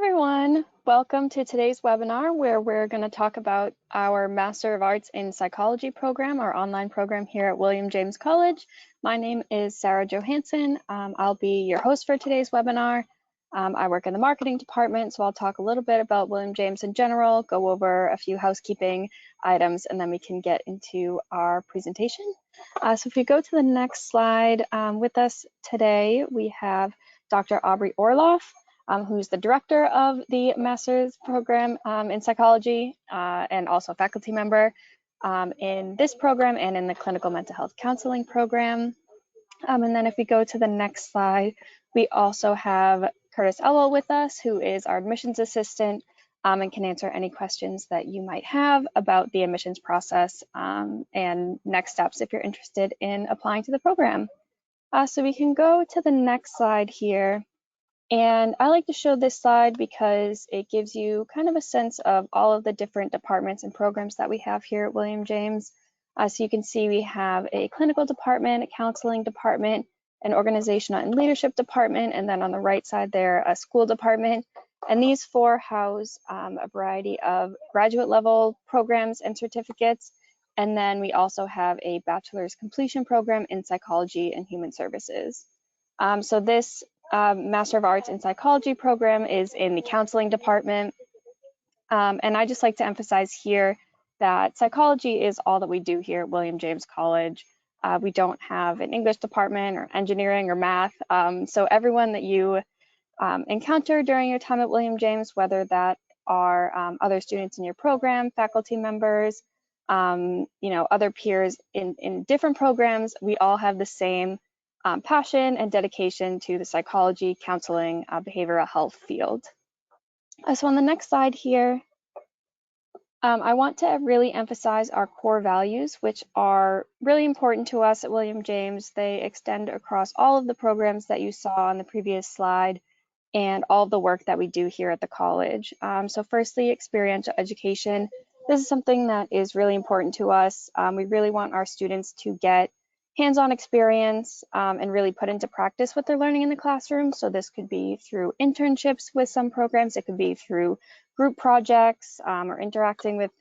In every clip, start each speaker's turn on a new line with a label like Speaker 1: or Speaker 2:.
Speaker 1: everyone, welcome to today's webinar where we're going to talk about our Master of Arts in Psychology program, our online program here at William James College. My name is Sarah Johansson. I'll be your host for today's webinar. I work in the marketing department, so I'll talk a little bit about William James in general, go over a few housekeeping items, and then we can get into our presentation. So if you go to the next slide, with us today, we have Dr. Aubrey Orloff, who's the director of the master's program in psychology and also a faculty member in this program and in the clinical mental health counseling program. And then if we go to the next slide, we also have Curtis Elwell with us, who is our admissions assistant and can answer any questions that you might have about the admissions process and next steps if you're interested in applying to the program. So we can go to the next slide here. And I like to show this slide because it gives you kind of a sense of all of the different departments and programs that we have here at William James. So you can see we have a clinical department, a counseling department, an organizational and leadership department, and then on the right side there, a school department. And these four house a variety of graduate level programs and certificates. And then we also have a bachelor's completion program in psychology and human services. So this Master of Arts in Psychology program is in the counseling department. And I just like to emphasize here that psychology is all that we do here at William James College. We don't have an English department or engineering or math. So everyone that you encounter during your time at William James, whether that are other students in your program, faculty members, other peers in different programs, we all have the same passion and dedication to the psychology, counseling, behavioral health field. So on the next slide here, I want to really emphasize our core values, which are really important to us at William James. They extend across all of the programs that you saw on the previous slide and all of the work that we do here at the college. So firstly, experiential education. This is something that is really important to us. We really want our students to get hands-on experience and really put into practice what they're learning in the classroom. So this could be through internships with some programs. It could be through group projects or interacting with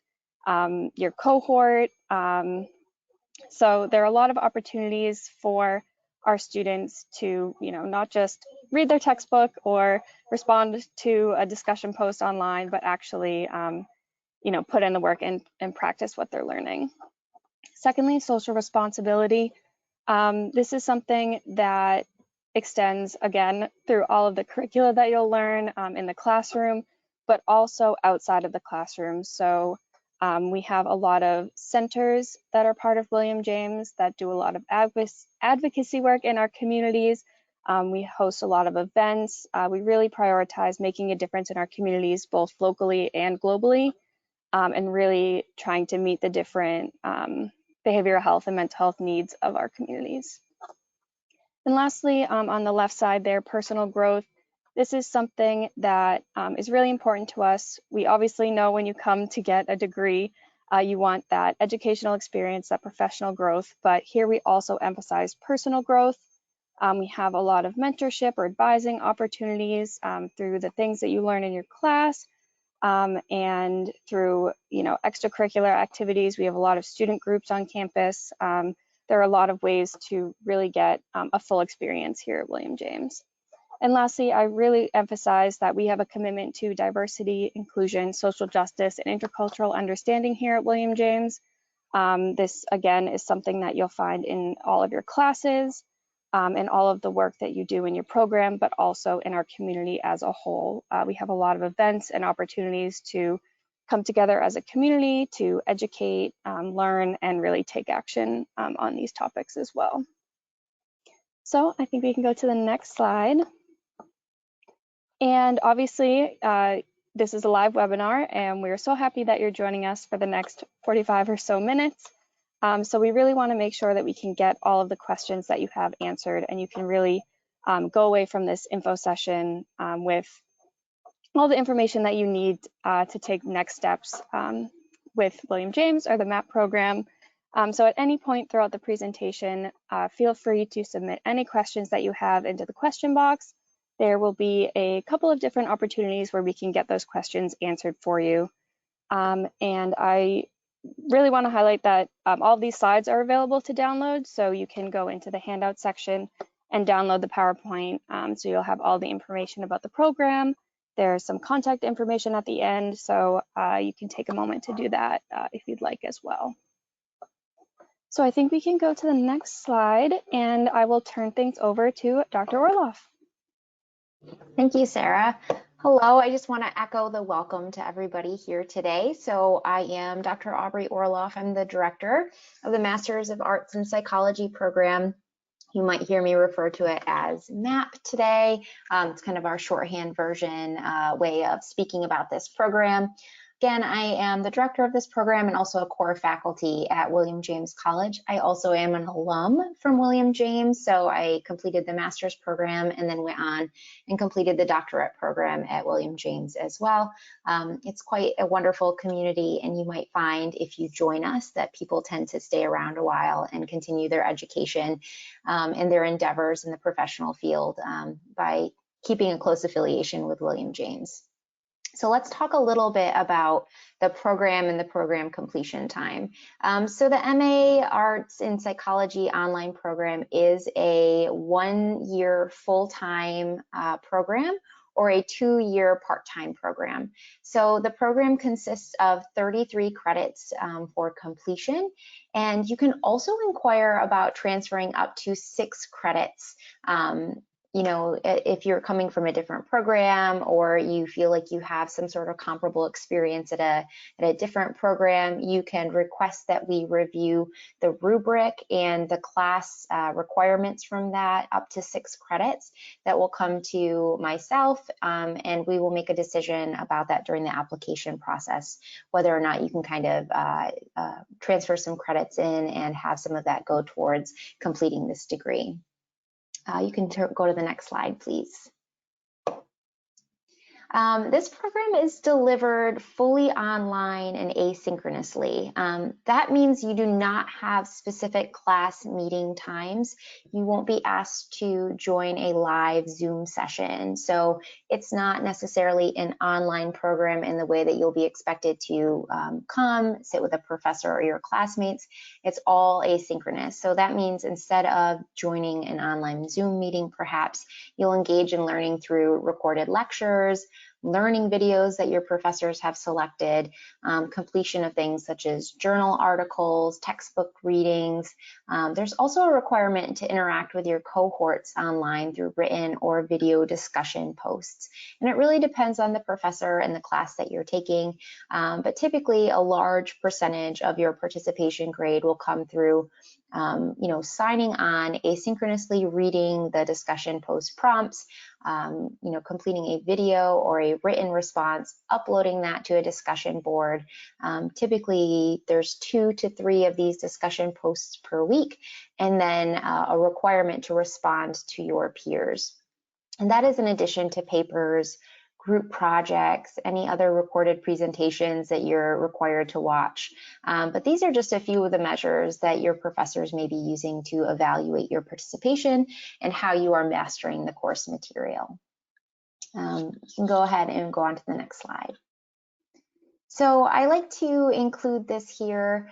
Speaker 1: your cohort. So there are a lot of opportunities for our students to, not just read their textbook or respond to a discussion post online, but actually, put in the work and practice what they're learning. Secondly, social responsibility. This is something that extends, again, through all of the curricula that you'll learn in the classroom, but also outside of the classroom. So we have a lot of centers that are part of William James that do a lot of advocacy work in our communities. We host a lot of events. We really prioritize making a difference in our communities, both locally and globally, and really trying to meet the different behavioral health and mental health needs of our communities. And lastly, on the left side there, personal growth. This is something that is really important to us. We obviously know when you come to get a degree, you want that educational experience, that professional growth, but here we also emphasize personal growth. We have a lot of mentorship or advising opportunities through the things that you learn in your class, and through extracurricular activities. We have a lot of student groups on campus. There are a lot of ways to really get a full experience here at William James. And lastly, I really emphasize that we have a commitment to diversity, inclusion, social justice, and intercultural understanding here at William James. This, again, is something that you'll find in all of your classes and all of the work that you do in your program, but also in our community as a whole. We have a lot of events and opportunities to come together as a community to educate, learn, and really take action on these topics as well. So I think we can go to the next slide. And obviously, this is a live webinar, and we're so happy that you're joining us for the next 45 or so minutes. So we really want to make sure that we can get all of the questions that you have answered, and you can really go away from this info session with all the information that you need to take next steps with William James or the MAP program. So at any point throughout the presentation, feel free to submit any questions that you have into the question box. there will be a couple of different opportunities where we can get those questions answered for you. And I really want to highlight that all of these slides are available to download, so you can go into the handout section and download the PowerPoint. So you'll have all the information about the program. There's some contact information at the end, so you can take a moment to do that if you'd like as well. So I think we can go to the next slide, and I will turn things over to Dr. Orloff.
Speaker 2: Thank you, Sarah. Hello, I just want to echo the welcome to everybody here today. So I am Dr. Aubrey Orloff. I'm the director of the Masters of Arts in Psychology program. You might hear me refer to it as MAP today. It's kind of our shorthand version way of speaking about this program. Again, I am the director of this program and also a core faculty at William James College. I also am an alum from William James, so I completed the master's program and then went on and completed the doctorate program at William James as well. It's quite a wonderful community, and you might find if you join us that people tend to stay around a while and continue their education and their endeavors in the professional field by keeping a close affiliation with William James. So let's talk a little bit about the program and the program completion time. So the MA Arts in Psychology online program is a 1-year full-time program or a 2-year part-time program. So the program consists of 33 credits for completion, and you can also inquire about transferring up to 6 credits. You know, if you're coming from a different program or you feel like you have some sort of comparable experience at a different program, you can request that we review the rubric and the class requirements from that up to 6 credits that will come to myself, and we will make a decision about that during the application process, whether or not you can kind of transfer some credits in and have some of that go towards completing this degree. You can go to the next slide, please. This program is delivered fully online and asynchronously. That means you do not have specific class meeting times. You won't be asked to join a live Zoom session. So it's not necessarily an online program in the way that you'll be expected to come, sit with a professor or your classmates. It's all asynchronous. So that means instead of joining an online Zoom meeting, perhaps you'll engage in learning through recorded lectures, learning videos that your professors have selected, completion of things such as journal articles, textbook readings. There's also a requirement to interact with your cohorts online through written or video discussion posts. And it really depends on the professor and the class that you're taking, but typically a large percentage of your participation grade will come through you know, signing on, asynchronously reading the discussion post prompts, you know, completing a video or a written response, uploading that to a discussion board. Typically, there's 2 to 3 of these discussion posts per week, and then a requirement to respond to your peers. And that is in addition to papers, group projects, any other recorded presentations that you're required to watch. But these are just a few of the measures that your professors may be using to evaluate your participation and how you are mastering the course material. You can go ahead and go on to the next slide. So I like to include this here.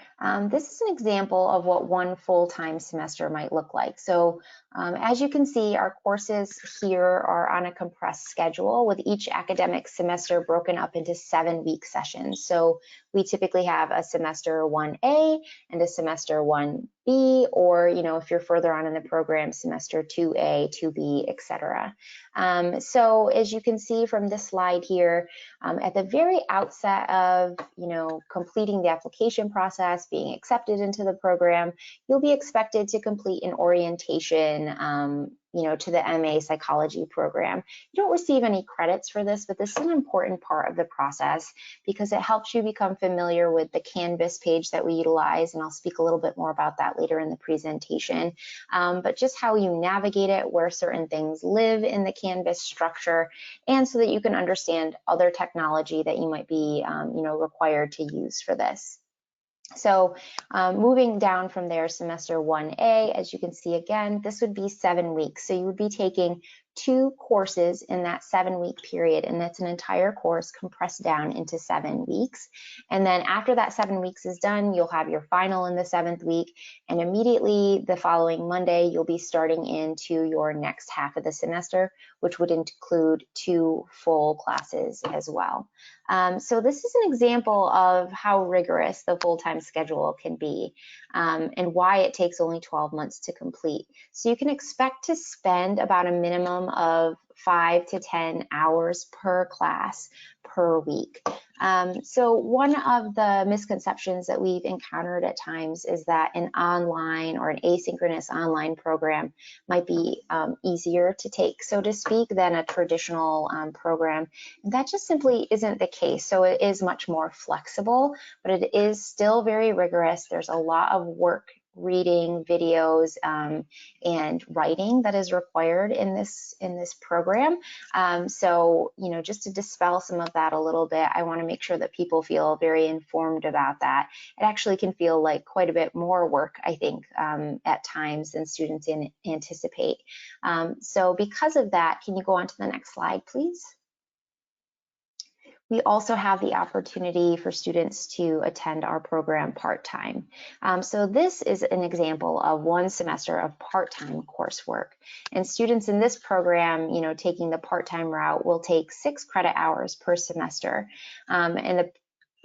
Speaker 2: This is an example of what one full-time semester might look like. So as you can see, our courses here are on a compressed schedule with each academic semester broken up into 7-week sessions. So we typically have a semester 1A and a semester 1B, or, you know, if you're further on in the program, semester 2A, 2B, etc. So as you can see from this slide here, at the very outset of, you know, completing the application process, being accepted into the program, you'll be expected to complete an orientation, you know, to the MA Psychology program. You don't receive any credits for this, but this is an important part of the process because it helps you become familiar with the Canvas page that we utilize, and I'll speak a little bit more about that later in the presentation. But just how you navigate it, where certain things live in the Canvas structure, and so that you can understand other technology that you might be, you know, required to use for this. So moving down from there, semester 1A, as you can see again, this would be 7 weeks. So you would be taking 2 courses in that 7-week period, and that's an entire course compressed down into 7 weeks. And then after that 7 weeks is done, you'll have your final in the 7th week, and immediately the following Monday, you'll be starting into your next half of the semester, which would include 2 full classes as well. So this is an example of how rigorous the full-time schedule can be, and why it takes only 12 months to complete. So you can expect to spend about a minimum of 5 to 10 hours per class per week. So one of the misconceptions that we've encountered at times is that an online or an asynchronous online program might be easier to take, so to speak, than a traditional program. And that just simply isn't the case. So it is much more flexible, but it is still very rigorous. There's a lot of work, reading, videos, and writing that is required in this program. So, you know, just to dispel some of that a little bit, I want to make sure that people feel very informed about that. It actually can feel like quite a bit more work, I think, at times than students anticipate. So because of that, can you go on to the next slide, please? We also have the opportunity for students to attend our program part-time. So this is an example of 1 semester of part-time coursework. And students in this program, you know, taking the part-time route will take 6 credit hours per semester. And the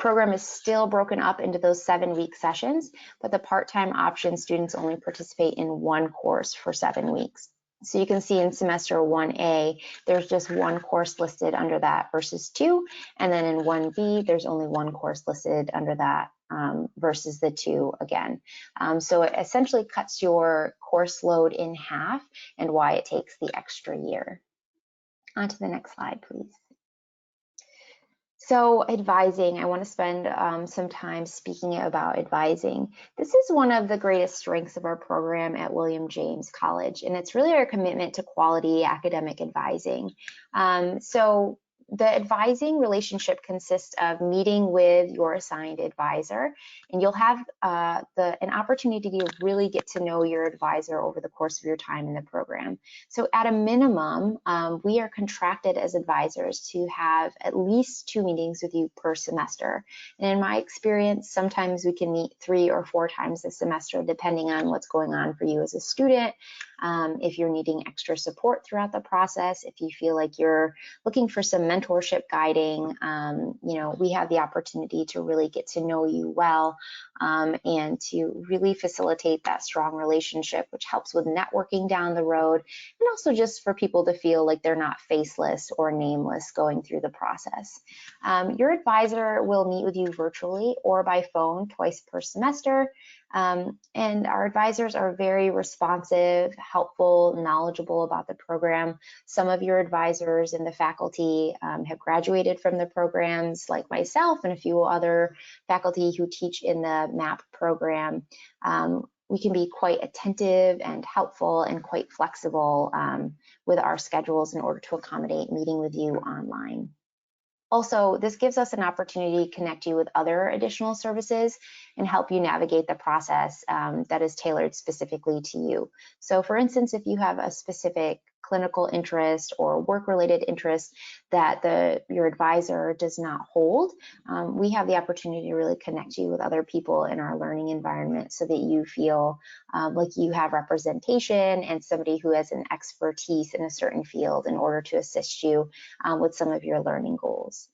Speaker 2: program is still broken up into those 7-week sessions, but the part-time option, students only participate in 1 course for 7 weeks. So you can see in semester 1A, there's just 1 course listed under that versus 2. And then in 1B, there's only 1 course listed under that versus the 2 again. So it essentially cuts your course load in half, and why it takes the extra year. On to the next slide, please. So advising, I want to spend some time speaking about advising. This is one of the greatest strengths of our program at William James College, and it's really our commitment to quality academic advising. So the advising relationship consists of meeting with your assigned advisor, and you'll have an opportunity to really get to know your advisor over the course of your time in the program. So at a minimum, we are contracted as advisors to have at least 2 meetings with you per semester. And in my experience, sometimes we can meet 3 or 4 times a semester, depending on what's going on for you as a student. If you're needing extra support throughout the process, if you feel like you're looking for some mentorship guiding, you know, we have the opportunity to really get to know you well, and to really facilitate that strong relationship, which helps with networking down the road, and also just for people to feel like they're not faceless or nameless going through the process. Your advisor will meet with you virtually or by phone twice per semester. And our advisors are very responsive, helpful, knowledgeable about the program. Some of your advisors in the faculty have graduated from the programs, like myself and a few other faculty who teach in the MAP program. We can be quite attentive and helpful and quite flexible with our schedules in order to accommodate meeting with you online. Also, this gives us an opportunity to connect you with other additional services and help you navigate the process that is tailored specifically to you. So for instance, if you have a specific clinical interest or work-related interest that your advisor does not hold, we have the opportunity to really connect you with other people in our learning environment so that you feel like you have representation and somebody who has an expertise in a certain field in order to assist you with some of your learning goals.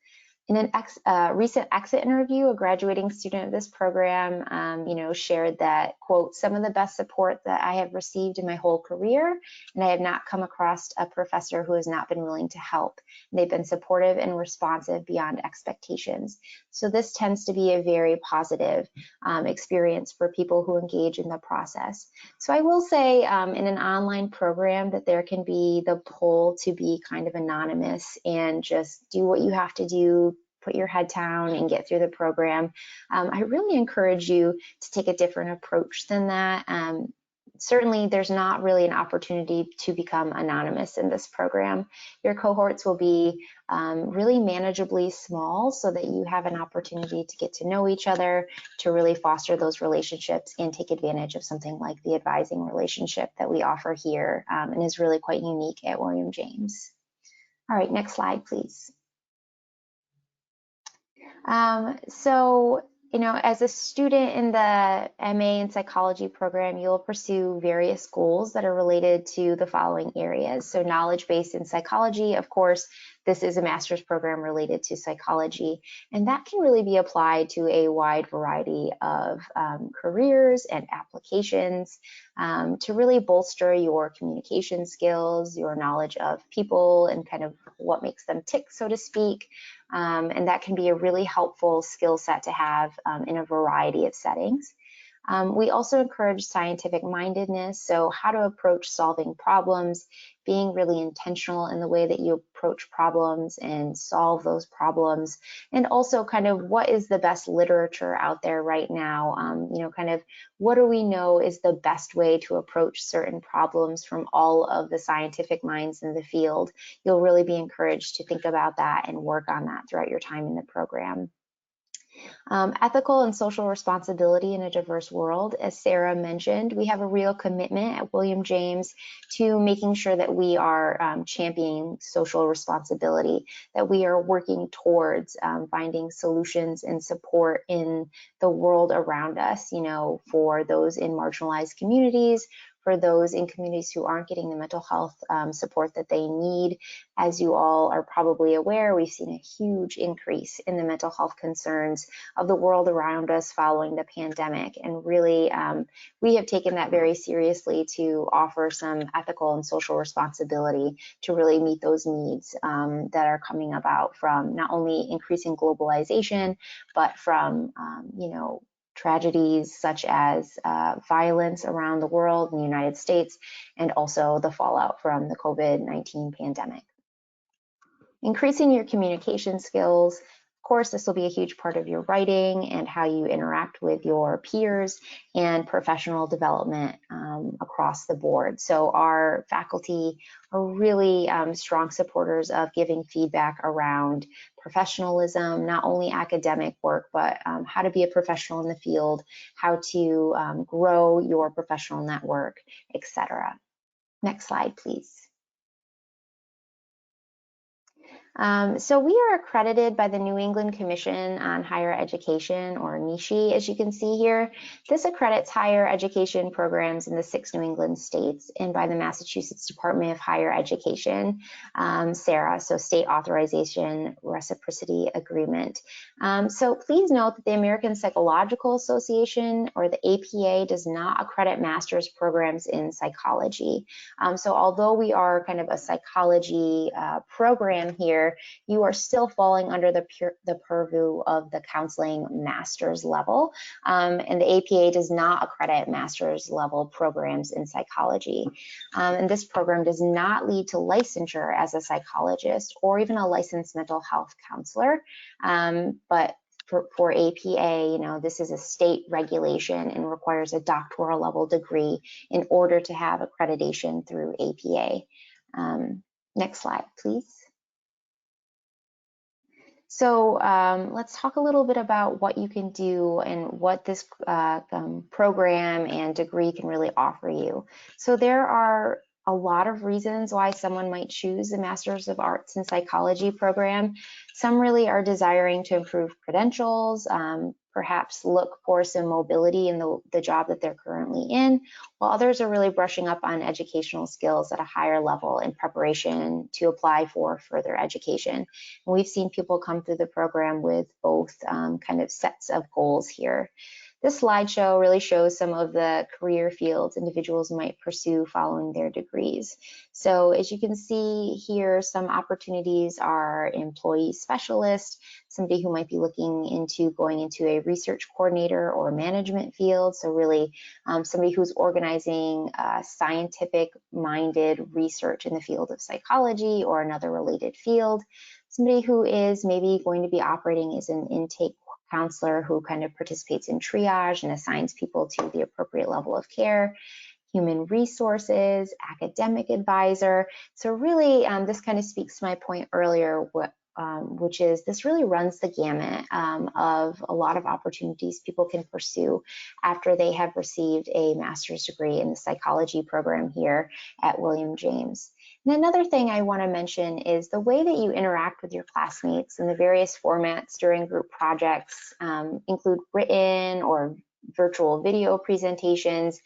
Speaker 2: In a recent exit interview, a graduating student of this program, you know, shared that, quote, "Some of the best support that I have received in my whole career, and I have not come across a professor who has not been willing to help. And they've been supportive and responsive beyond expectations." So this tends to be a very positive experience for people who engage in the process. So I will say in an online program that there can be the pull to be kind of anonymous and just do what you have to do, put your head down and get through the program. I really encourage you to take a different approach than that. certainly there's not really an opportunity to become anonymous in this program. Your cohorts will be really manageably small so that you have an opportunity to get to know each other, to really foster those relationships and take advantage of something like the advising relationship that we offer here, and is really quite unique at William James. All right, next slide, please. So, as a student in the MA in Psychology program, you'll pursue various goals that are related to the following areas. So knowledge-based in psychology, of course, this is a master's program related to psychology, and that can really be applied to a wide variety of careers and applications to really bolster your communication skills, your knowledge of people and kind of what makes them tick, so to speak. And that can be a really helpful skill set to have in a variety of settings. We also encourage scientific mindedness, so how to approach solving problems, being really intentional in the way that you approach problems and solve those problems, and also kind of what is the best literature out there right now, kind of what do we know is the best way to approach certain problems from all of the scientific minds in the field. You'll really be encouraged to think about that and work on that throughout your time in the program. Ethical and social responsibility in a diverse world. As Sarah mentioned, we have a real commitment at William James to making sure that we are championing social responsibility, that we are working towards finding solutions and support in the world around us, for those in marginalized communities, for those in communities who aren't getting the mental health support that they need. As you all are probably aware, we've seen a huge increase in the mental health concerns of the world around us following the pandemic. And really, we have taken that very seriously to offer some ethical and social responsibility to really meet those needs that are coming about from not only increasing globalization, but from, tragedies such as violence around the world in the United States, and also the fallout from the COVID-19 pandemic. Increasing your communication skills. Of course, this will be a huge part of your writing and how you interact with your peers, and professional development across the board. So our faculty are really strong supporters of giving feedback around professionalism, not only academic work, but how to be a professional in the field, how to grow your professional network, etc. Next slide, please. So we are accredited by the New England Commission on Higher Education, or NESHE, as you can see here. This accredits higher education programs in the 6 New England states, and by the Massachusetts Department of Higher Education, SARA, so State Authorization Reciprocity Agreement. So please note that the American Psychological Association, or the APA, does not accredit master's programs in psychology. So although we are kind of a psychology program here, you are still falling under the purview of the counseling master's level, and the APA does not accredit master's level programs in psychology. And this program does not lead to licensure as a psychologist or even a licensed mental health counselor, but for APA, this is a state regulation and requires a doctoral level degree in order to have accreditation through APA. Next slide, please. So let's talk a little bit about what you can do and what this program and degree can really offer you. So there are a lot of reasons why someone might choose the Master's of Arts in Psychology program. Some really are desiring to improve credentials, perhaps look for some mobility in the job that they're currently in, while others are really brushing up on educational skills at a higher level in preparation to apply for further education. And we've seen people come through the program with both kind of sets of goals here. This slideshow really shows some of the career fields individuals might pursue following their degrees. So as you can see here, some opportunities are employee specialist, somebody who might be looking into going into a research coordinator or management field. So really somebody who's organizing scientific-minded research in the field of psychology or another related field. Somebody who is maybe going to be operating as an intake counselor who kind of participates in triage and assigns people to the appropriate level of care. human resources, academic advisor. So really, this kind of speaks to my point earlier, which is this really runs the gamut of a lot of opportunities people can pursue after they have received a master's degree in the psychology program here at William James. And another thing I want to mention is the way that you interact with your classmates and the various formats during group projects include written or virtual video presentations.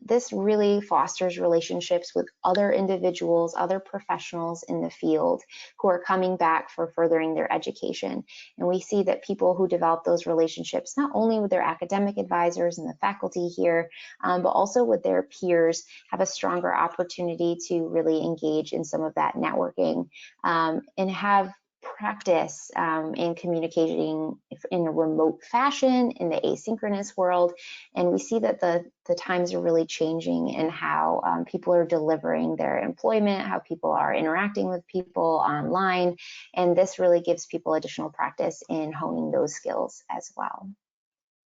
Speaker 2: This really fosters relationships with other individuals, other professionals in the field who are coming back for furthering their education. And we see that people who develop those relationships, not only with their academic advisors and the faculty here, but also with their peers, have a stronger opportunity to really engage in some of that networking and have practice in communicating in a remote fashion in the asynchronous world. And we see that the times are really changing in how people are delivering their employment, how people are interacting with people online. And this really gives people additional practice in honing those skills as well.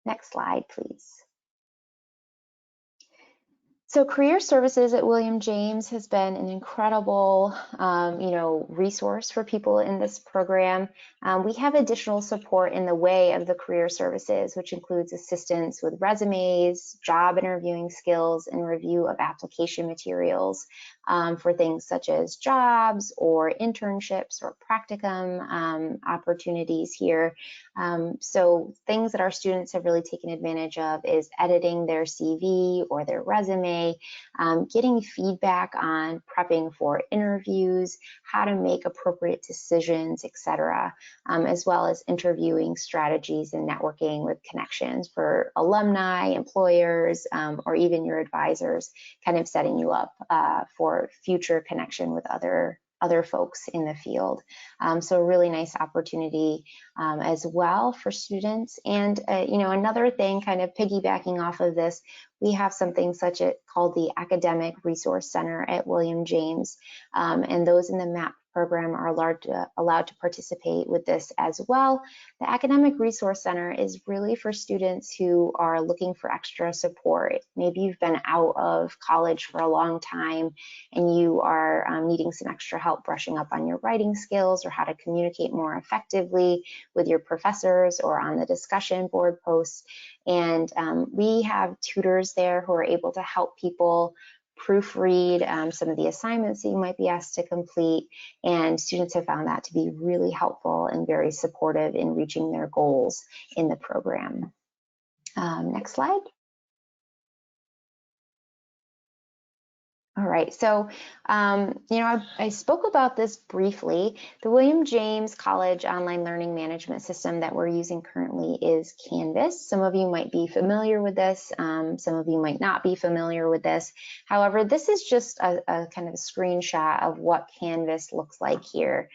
Speaker 2: Next slide, please. So career services at William James has been an incredible, resource for people in this program. We have additional support in the way of the career services, which includes assistance with resumes, job interviewing skills, and review of application materials for things such as jobs or internships or practicum opportunities here. So things that our students have really taken advantage of is editing their CV or their resume, getting feedback on prepping for interviews, how to make appropriate decisions, etc., as well as interviewing strategies and networking with connections for alumni, employers, or even your advisors, kind of setting you up for future connection with other folks in the field. So a really nice opportunity as well for students. And another thing, kind of piggybacking off of this, we have something called the Academic Resource Center at William James, and those in the MAP program are allowed to participate with this as well. The Academic Resource Center is really for students who are looking for extra support. Maybe you've been out of college for a long time and you are needing some extra help brushing up on your writing skills or how to communicate more effectively with your professors or on the discussion board posts. And we have tutors there who are able to help people proofread some of the assignments that you might be asked to complete, and students have found that to be really helpful and very supportive in reaching their goals in the program. Next slide. All right, so, I spoke about this briefly. The William James College Online Learning Management System that we're using currently is Canvas. Some of you might be familiar with this. Some of you might not be familiar with this. However, this is just a kind of a screenshot of what Canvas looks like here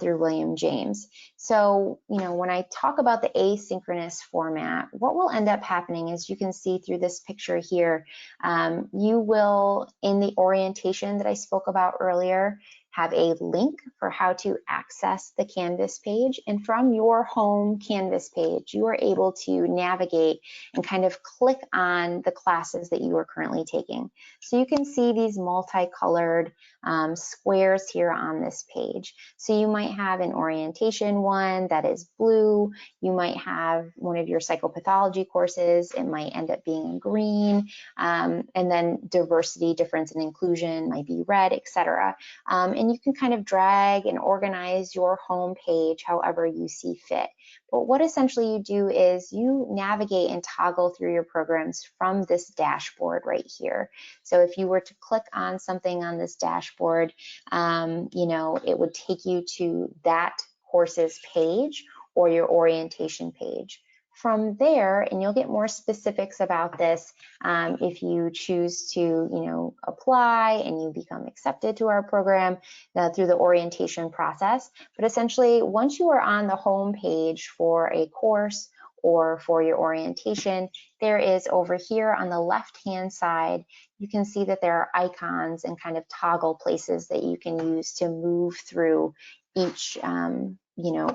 Speaker 2: through William James. So, when I talk about the asynchronous format, what will end up happening is you can see through this picture here, you will, in the orientation that I spoke about earlier, have a link for how to access the Canvas page. And from your home Canvas page, you are able to navigate and kind of click on the classes that you are currently taking. So you can see these multicolored squares here on this page. So you might have an orientation one that is blue. You might have one of your psychopathology courses. It might end up being green. And then diversity, difference, and inclusion might be red, etc. And you can kind of drag and organize your home page however you see fit. But what essentially you do is you navigate and toggle through your programs from this dashboard right here. So if you were to click on something on this dashboard, it would take you to that course's page or your orientation page. From there, and you'll get more specifics about this if you choose to, apply and you become accepted to our program through the orientation process. But essentially, once you are on the home page for a course or for your orientation, there is over here on the left-hand side, you can see that there are icons and kind of toggle places that you can use to move through each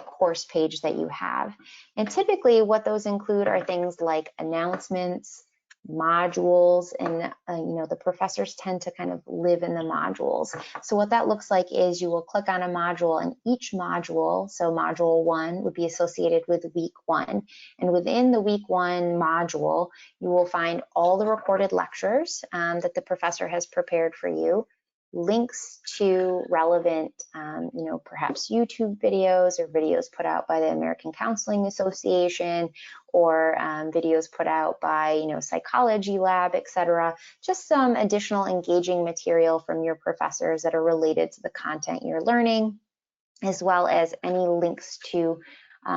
Speaker 2: course page that you have. And typically what those include are things like announcements, modules, and the professors tend to kind of live in the modules. So what that looks like is you will click on a module, and each module, so module 1 would be associated with week 1, and within the week 1 module you will find all the recorded lectures that the professor has prepared for you, links to relevant, perhaps YouTube videos or videos put out by the American Counseling Association, or videos put out by, Psychology Lab, etc. Just some additional engaging material from your professors that are related to the content you're learning, as well as any links to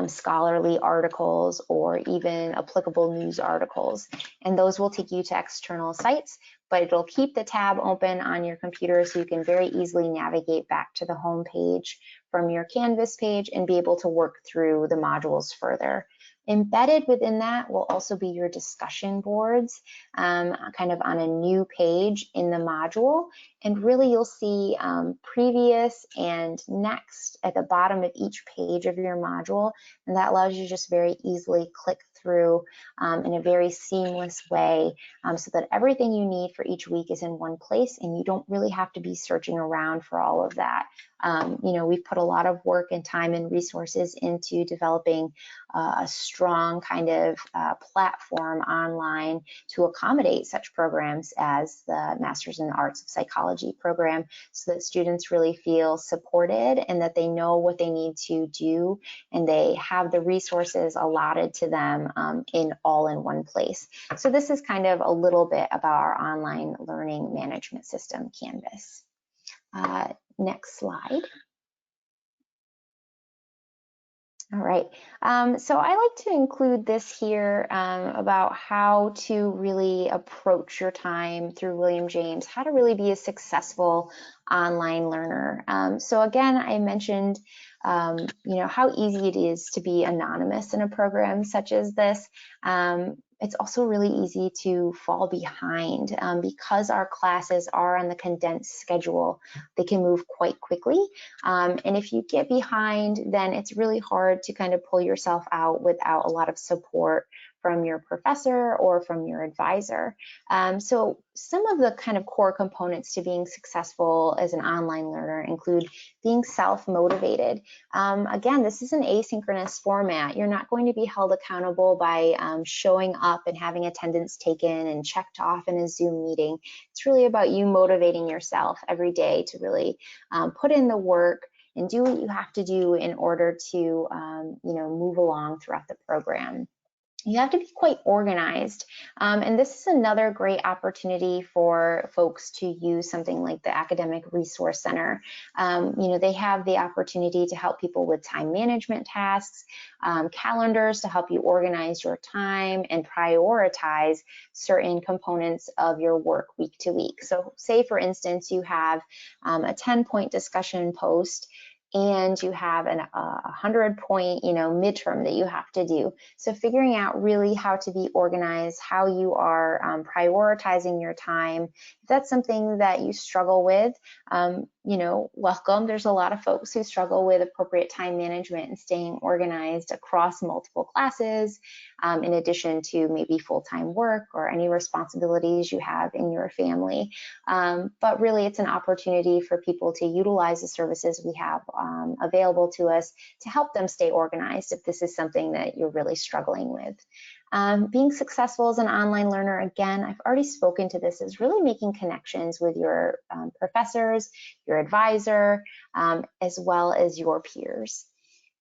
Speaker 2: scholarly articles or even applicable news articles. And those will take you to external sites, but it'll keep the tab open on your computer so you can very easily navigate back to the home page from your Canvas page and be able to work through the modules further. Embedded within that will also be your discussion boards, kind of on a new page in the module. And really you'll see previous and next at the bottom of each page of your module. And that allows you to just very easily click through in a very seamless way, so that everything you need for each week is in one place and you don't really have to be searching around for all of that. We've put a lot of work and time and resources into developing a strong kind of platform online to accommodate such programs as the Masters in the Arts of Psychology program, so that students really feel supported and that they know what they need to do, and they have the resources allotted to them all in one place. So this is kind of a little bit about our online learning management system, Canvas. Next slide. All right, so I like to include this here about how to really approach your time through William James, how to really be a successful online learner. So again, I mentioned how easy it is to be anonymous in a program such as this. It's also really easy to fall behind because our classes are on the condensed schedule. They can move quite quickly. And if you get behind, then it's really hard to kind of pull yourself out without a lot of support from your professor or from your advisor. So some of the kind of core components to being successful as an online learner include being self-motivated. Again, this is an asynchronous format. You're not going to be held accountable by showing up and having attendance taken and checked off in a Zoom meeting. It's really about you motivating yourself every day to really put in the work and do what you have to do in order to move along throughout the program. You have to be quite organized. And this is another great opportunity for folks to use something like the Academic Resource Center. They have the opportunity to help people with time management tasks, calendars to help you organize your time and prioritize certain components of your work week to week. So say, for instance, you have a 10-point discussion post and you have a 100-point, midterm that you have to do. So figuring out really how to be organized, how you are prioritizing your time. If that's something that you struggle with, welcome. There's a lot of folks who struggle with appropriate time management and staying organized across multiple classes, in addition to maybe full-time work or any responsibilities you have in your family. But really, it's an opportunity for people to utilize the services we have available to us to help them stay organized if this is something that you're really struggling with. Being successful as an online learner, again, I've already spoken to this, is really making connections with your professors, your advisor, as well as your peers.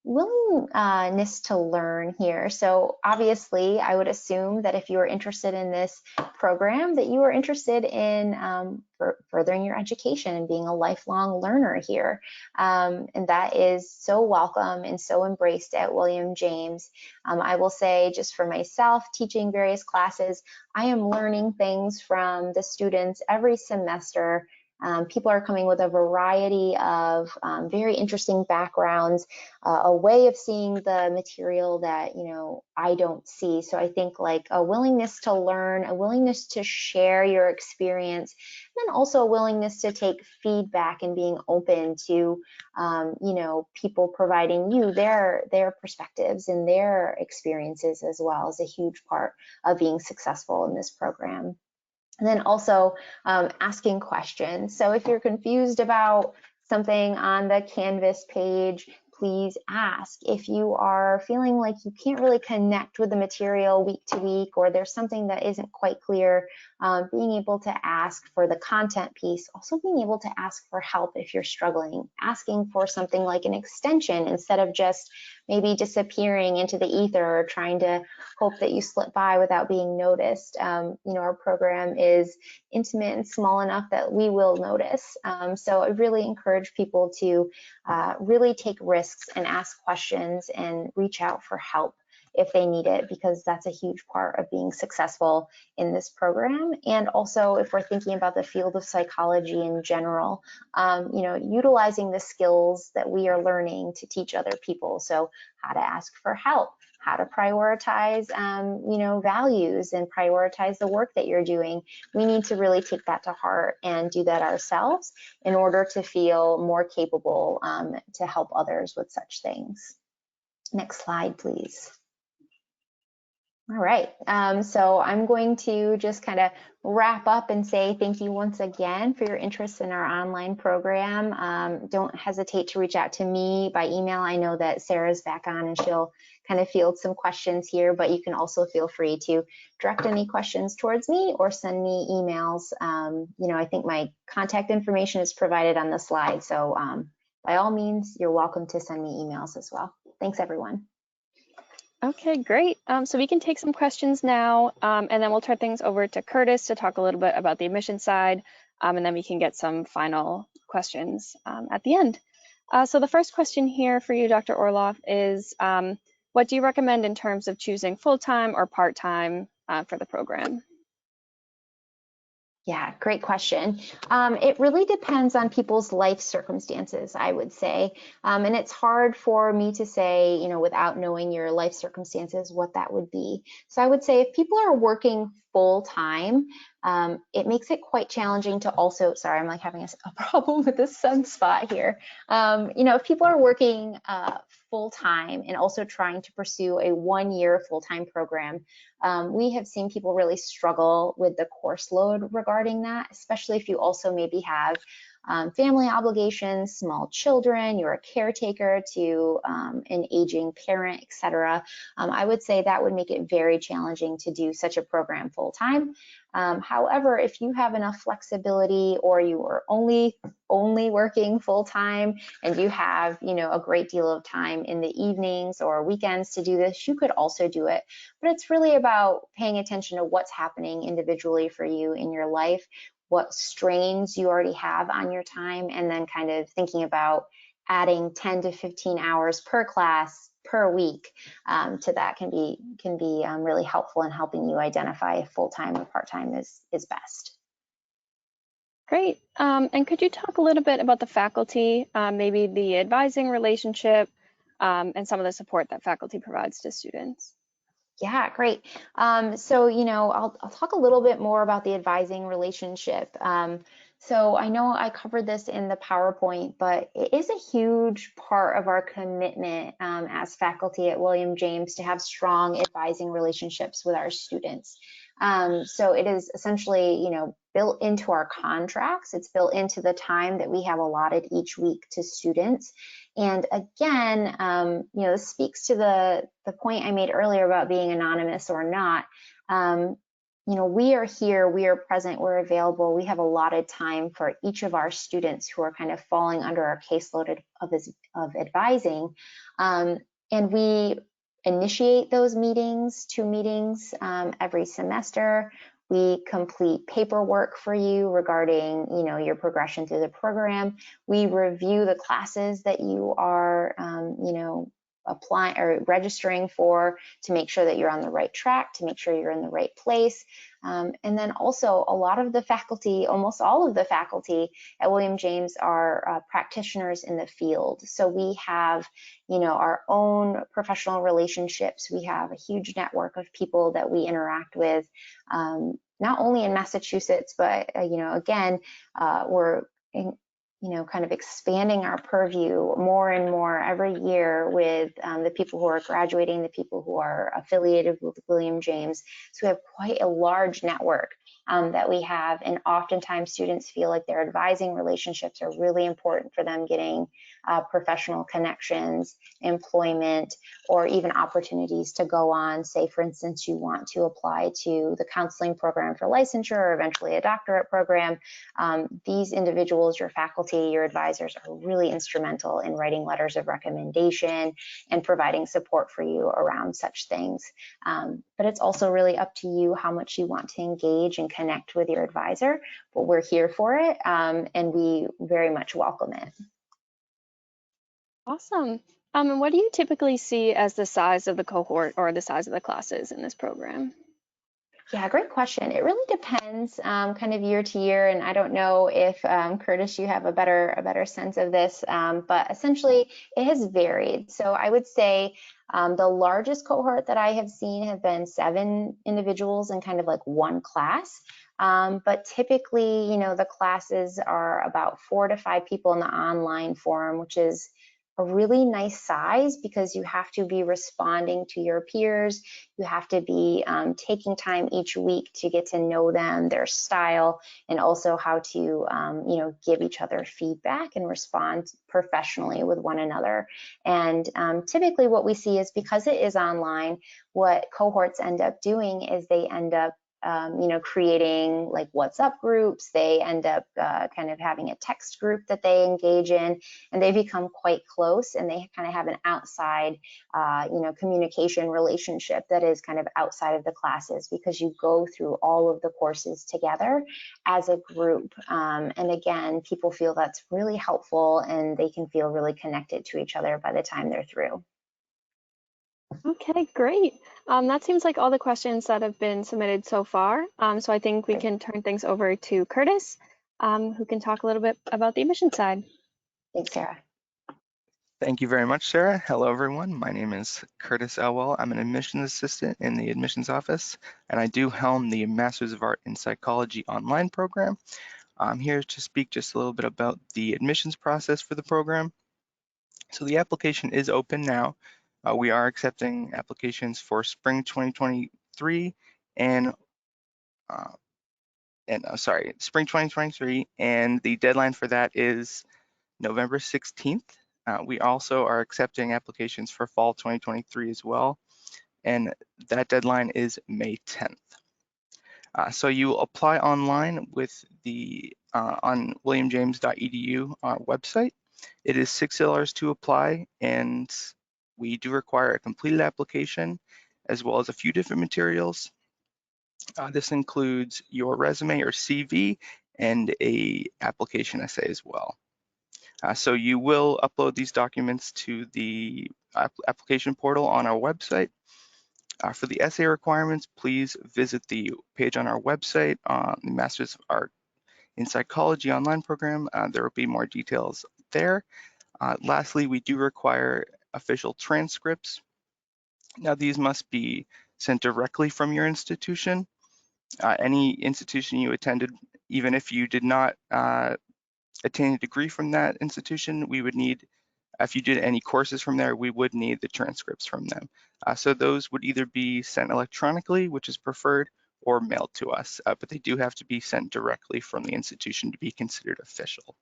Speaker 2: Willingness to learn here. So obviously, I would assume that if you are interested in this program, that you are interested in furthering your education and being a lifelong learner here. And that is so welcome and so embraced at William James. I will say, just for myself, teaching various classes, I am learning things from the students every semester People are coming with a variety of very interesting backgrounds, a way of seeing the material that, you know, I don't see. So I think like a willingness to learn, a willingness to share your experience, and then also a willingness to take feedback and being open to, you know, people providing you their perspectives and their experiences as well is a huge part of being successful in this program. And then also asking questions. So if you're confused about something on the Canvas page, please ask. If you are feeling like you can't really connect with the material week to week, or there's something that isn't quite clear, being able to ask for the content piece, also being able to ask for help if you're struggling, asking for something like an extension instead of just maybe disappearing into the ether or trying to hope that you slip by without being noticed. You know, our program is intimate and small enough that we will notice. So I really encourage people to really take risks and ask questions and reach out for help if they need it, because that's a huge part of being successful in this program. And also, if we're thinking about the field of psychology in general, you know, utilizing the skills that we are learning to teach other people. So how to ask for help, how to prioritize, you know, values and prioritize the work that you're doing. We need to really take that to heart and do that ourselves in order to feel more capable to help others with such things. Next slide, please. All right, so I'm going to just kind of wrap up and say thank you once again for your interest in our online program. Don't hesitate to reach out to me by email. I know that Sarah's back on and she'll kind of field some questions here, but you can also feel free to direct any questions towards me or send me emails. You know, I think my contact information is provided on the slide, so by all means, you're welcome to send me emails as well. Thanks, everyone.
Speaker 1: Okay, great. So we can take some questions now, and then we'll turn things over to Curtis to talk a little bit about the admission side, and then we can get some final questions at the end. So the first question here for you, Dr. Orloff, is what do you recommend in terms of choosing full-time or part-time for the program?
Speaker 2: Yeah, great question. It really depends on people's life circumstances, I would say. And it's hard for me to say, you know, without knowing your life circumstances, what that would be. So I would say if people are working full time, it makes it quite challenging to also, sorry, I'm like having a problem with this sunspot here. You know, if people are working full time and also trying to pursue a 1-year full-time program, we have seen people really struggle with the course load regarding that, especially if you also maybe have family obligations, small children, you're a caretaker to an aging parent, etc. I would say that would make it very challenging to do such a program full time. However, if you have enough flexibility, or you are only working full time and you have, you know, a great deal of time in the evenings or weekends to do this, you could also do it. But it's really about paying attention to what's happening individually for you in your life, what strains you already have on your time, and then kind of thinking about adding 10 to 15 hours per class per week to that can be really helpful in helping you identify if full-time or part-time is best.
Speaker 1: Great. And could you talk a little bit about the faculty, maybe the advising relationship, and some of the support that faculty provides to students?
Speaker 2: Yeah, great. So, you know, I'll talk a little bit more about the advising relationship. So I know I covered this in the PowerPoint, but it is a huge part of our commitment as faculty at William James to have strong advising relationships with our students. So it is essentially, you know, built into our contracts. It's built into the time that we have allotted each week to students. And again, you know, this speaks to the point I made earlier about being anonymous or not. You know, we are here, we are present, we're available. We have allotted time for each of our students who are kind of falling under our caseload of advising. And we initiate those meetings, 2 meetings every semester. We complete paperwork for you regarding, you know, your progression through the program. We review the classes that you are, you know, applying or registering for to make sure that you're on the right track, to make sure you're in the right place. And then also a lot of the faculty, almost all of the faculty at William James are practitioners in the field. So we have, our own professional relationships. We have a huge network of people that we interact with, not only in Massachusetts, but, again, we're kind of expanding our purview more and more every year with the people who are graduating, the people who are affiliated with William James. So we have quite a large network that we have, and oftentimes students feel like their advising relationships are really important for them getting professional connections, employment, or even opportunities to go on. Say, for instance, you want to apply to the counseling program for licensure or eventually a doctorate program. These individuals, your faculty, your advisors, are really instrumental in writing letters of recommendation and providing support for you around such things. But it's also really up to you how much you want to engage and connect with your advisor, but we're here for it, and we very much welcome it.
Speaker 1: Awesome. And what do you typically see as the size of the cohort or the size of the classes in this program?
Speaker 2: Yeah, great question. It really depends kind of year to year, and I don't know if Curtis, you have a better sense of this, but essentially it has varied. So I would say the largest cohort that I have seen have been 7 individuals in kind of like one class. But typically, the classes are about 4 to 5 people in the online forum, which is a really nice size because you have to be responding to your peers. You have to be taking time each week to get to know them, their style, and also how to, give each other feedback and respond professionally with one another. And typically what we see is, because it is online, what cohorts end up doing is they end up creating like WhatsApp groups. They end up kind of having a text group that they engage in, and they become quite close, and they kind of have an outside, communication relationship that is kind of outside of the classes, because you go through all of the courses together as a group. And again, people feel that's really helpful, and they can feel really connected to each other by the time they're through.
Speaker 1: Okay, great. That seems like all the questions that have been submitted so far. So I think we can turn things over to Curtis, who can talk a little bit about the admission side.
Speaker 2: Thanks, Sarah.
Speaker 3: Thank you very much, Sarah. Hello, everyone. My name is Curtis Elwell. I'm an admissions assistant in the admissions office, and I do helm the Masters of Art in Psychology online program. I'm here to speak just a little bit about the admissions process for the program. So the application is open now. We are accepting applications for spring 2023 spring 2023, and the deadline for that is November 16th. We also are accepting applications for fall 2023 as well, and that deadline is May 10th. So you apply online with the on williamjames.edu website. It is $6 to apply, and we do require a completed application as well as a few different materials. This includes your resume or CV and a application essay as well. So you will upload these documents to the application portal on our website. For the essay requirements, please visit the page on our website on the Masters of Art in Psychology online program. There will be more details there. Lastly, we do require official transcripts. Now, these must be sent directly from your institution. Any institution you attended, even if you did not attain a degree from that institution, we would need, if you did any courses from there, we would need the transcripts from them. So those would either be sent electronically, which is preferred, or mailed to us, but they do have to be sent directly from the institution to be considered official.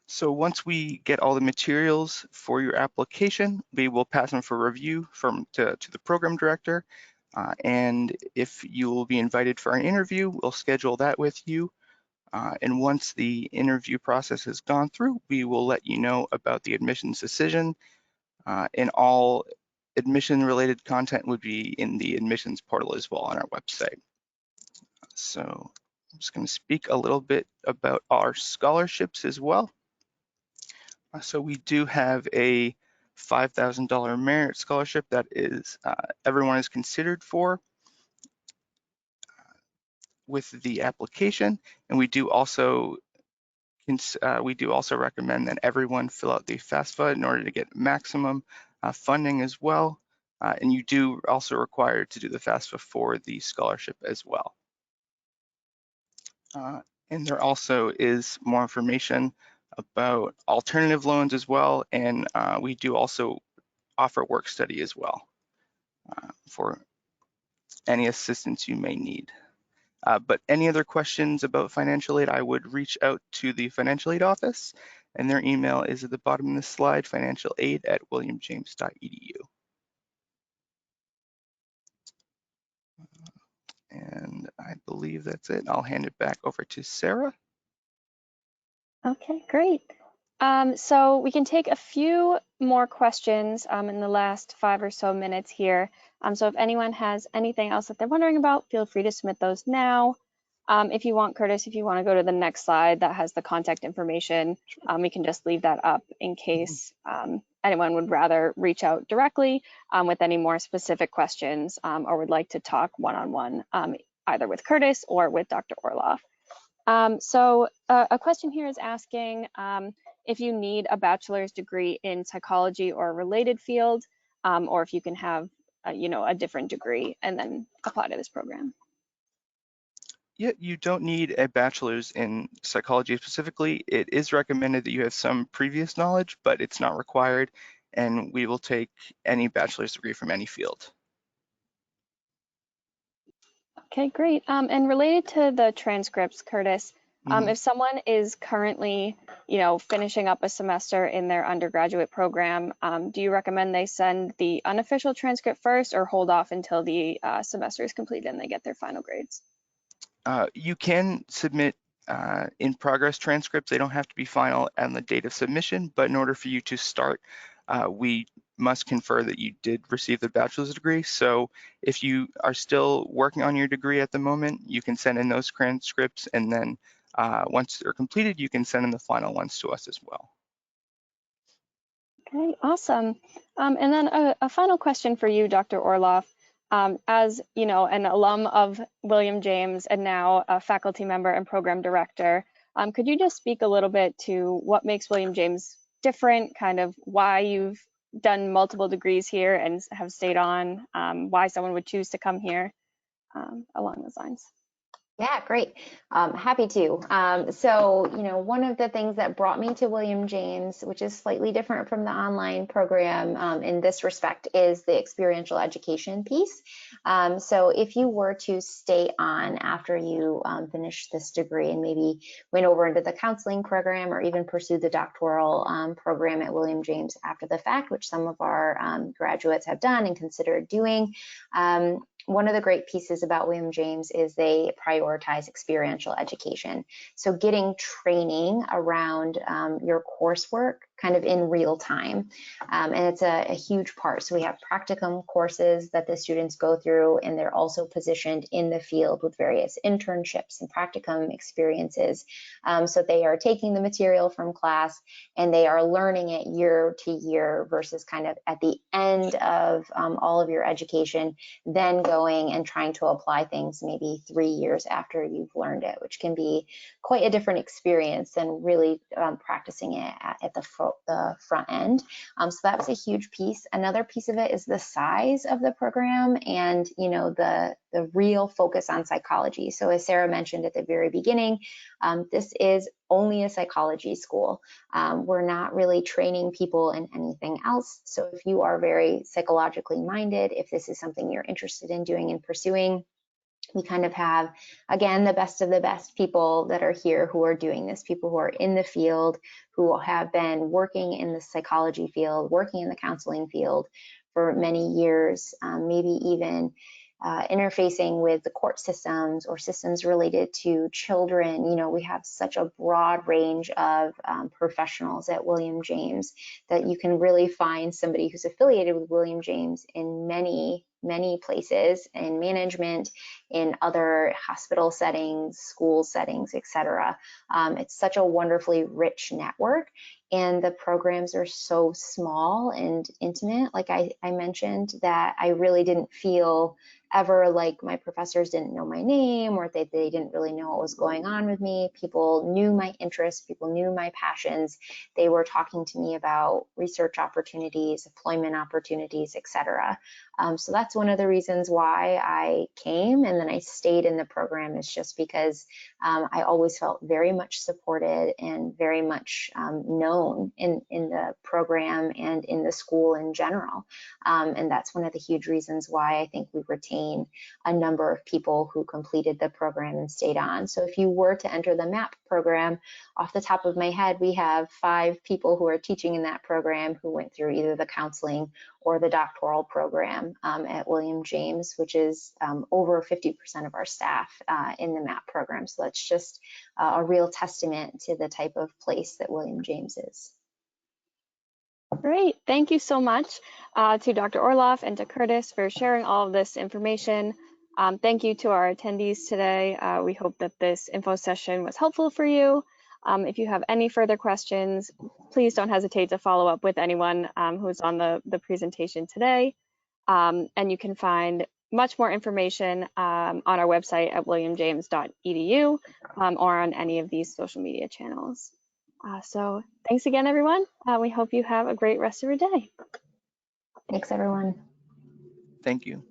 Speaker 3: So once we get all the materials for your application, we will pass them for review to the program director. And if you will be invited for an interview, we'll schedule that with you. And once the interview process has gone through, we will let you know about the admissions decision. And all admission-related content would be in the admissions portal as well on our website. So I'm just going to speak a little bit about our scholarships as well. So we do have a $5,000 merit scholarship that is everyone is considered for with the application. And we do also recommend that everyone fill out the FAFSA in order to get maximum funding as well. And you do also require to do the FAFSA for the scholarship as well. And there also is more information about alternative loans as well. And we do also offer work study as well for any assistance you may need. But any other questions about financial aid, I would reach out to the financial aid office, and their email is at the bottom of this slide, financialaid@williamjames.edu. And I believe that's it. I'll hand it back over to Sarah.
Speaker 1: Okay, great. So we can take a few more questions in the last 5 or so minutes here. So if anyone has anything else that they're wondering about, feel free to submit those now. If you want, Curtis, if you want to go to the next slide that has the contact information, we can just leave that up in case anyone would rather reach out directly with any more specific questions or would like to talk one-on-one, either with Curtis or with Dr. Orloff. So a question here is asking if you need a bachelor's degree in psychology or a related field, or if you can have a different degree and then apply to this program.
Speaker 3: Yeah, you don't need a bachelor's in psychology specifically. It is recommended that you have some previous knowledge, but it's not required, and we will take any bachelor's degree from any field.
Speaker 1: Okay, great. And related to the transcripts, Curtis, if someone is currently, finishing up a semester in their undergraduate program, do you recommend they send the unofficial transcript first or hold off until the semester is completed and they get their final grades?
Speaker 3: You can submit in progress transcripts. They don't have to be final on the date of submission, but in order for you to start, we must confer that you did receive the bachelor's degree. So if you are still working on your degree at the moment, you can send in those transcripts, and then once they're completed, you can send in the final ones to us as well.
Speaker 1: Okay, awesome. And then a final question for you, Dr. Orloff. As an alum of William James and now a faculty member and program director, could you just speak a little bit to what makes William James different, kind of why you've done multiple degrees here and have stayed on, why someone would choose to come here, along those lines?
Speaker 2: Yeah, great. Happy to. So, one of the things that brought me to William James, which is slightly different from the online program in this respect, is the experiential education piece. So if you were to stay on after you finish this degree and maybe went over into the counseling program or even pursue the doctoral program at William James after the fact, which some of our graduates have done and considered doing, one of the great pieces about William James is they prioritize experiential education. So getting training around your coursework kind of in real time. And it's a huge part. So we have practicum courses that the students go through, and they're also positioned in the field with various internships and practicum experiences. So they are taking the material from class and they are learning it year to year versus kind of at the end of all of your education, then going and trying to apply things maybe 3 years after you've learned it, which can be quite a different experience than really practicing it at the front end. So that was a huge piece. Another piece of it is the size of the program and the real focus on psychology. So as Sarah mentioned at the very beginning, this is only a psychology school. We're not really training people in anything else. So if you are very psychologically minded, if this is something you're interested in doing and pursuing, we kind of have, again, the best of the best people that are here who are doing this, people who are in the field, who have been working in the psychology field, working in the counseling field for many years, maybe even interfacing with the court systems or systems related to children. We have such a broad range of professionals at William James that you can really find somebody who's affiliated with William James in many many places in management, in other hospital settings, school settings, etc. It's such a wonderfully rich network, and the programs are so small and intimate. Like I mentioned, that I really didn't feel ever like my professors didn't know my name, or they didn't really know what was going on with me. People knew my interests, people knew my passions. They were talking to me about research opportunities, employment opportunities, etc. So that's one of the reasons why I came, and then I stayed in the program, is just because I always felt very much supported and very much known in the program and in the school in general. And that's one of the huge reasons why I think we retain a number of people who completed the program and stayed on. So if you were to enter the MAP program, off the top of my head, we have 5 people who are teaching in that program who went through either the counseling or the doctoral program at William James, which is over 50% of our staff in the MAP program. So that's just a real testament to the type of place that William James is.
Speaker 1: Great. Thank you so much to Dr. Orloff and to Curtis for sharing all of this information. Thank you to our attendees today. We hope that this info session was helpful for you. If you have any further questions, please don't hesitate to follow up with anyone who's on the presentation today. And you can find much more information on our website at williamjames.edu or on any of these social media channels. So thanks again, everyone. We hope you have a great rest of your day.
Speaker 2: Thanks, everyone.
Speaker 3: Thank you.